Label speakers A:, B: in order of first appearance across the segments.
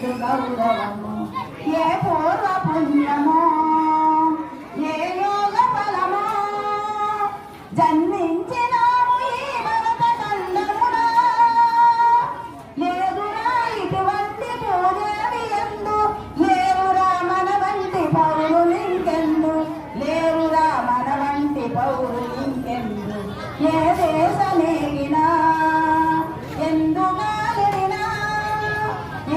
A: నిండు గౌరవము ఏ పూర్వ పుణ్యమో ఏ యోగ ఫలమో జన్మించినాము ఈ భరత ఖండమునా లేదురా ఇటువంటి భూదేవి ఎందు లేరురా మన వంటి పౌరులు ఇంకెందు లేరురా మన వంటి పౌరులు ఇంకెందు ఏ దేశమేగినా ఎందు గాలినా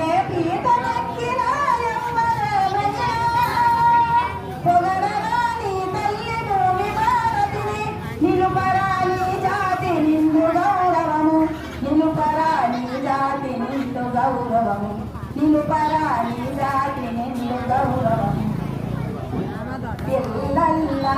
A: ఏ పీట నెక్కినా ఎవ్వరమైనా పొగడరా నీ తల్లి భూమి భారతిని నిలుపరా నీ జాతి నిండు గౌరవము నిలుపరా నీ జాతి నిండు గౌరవము నిలుపరా నీ జాతి నిండు గౌరవము పిల్లల్లా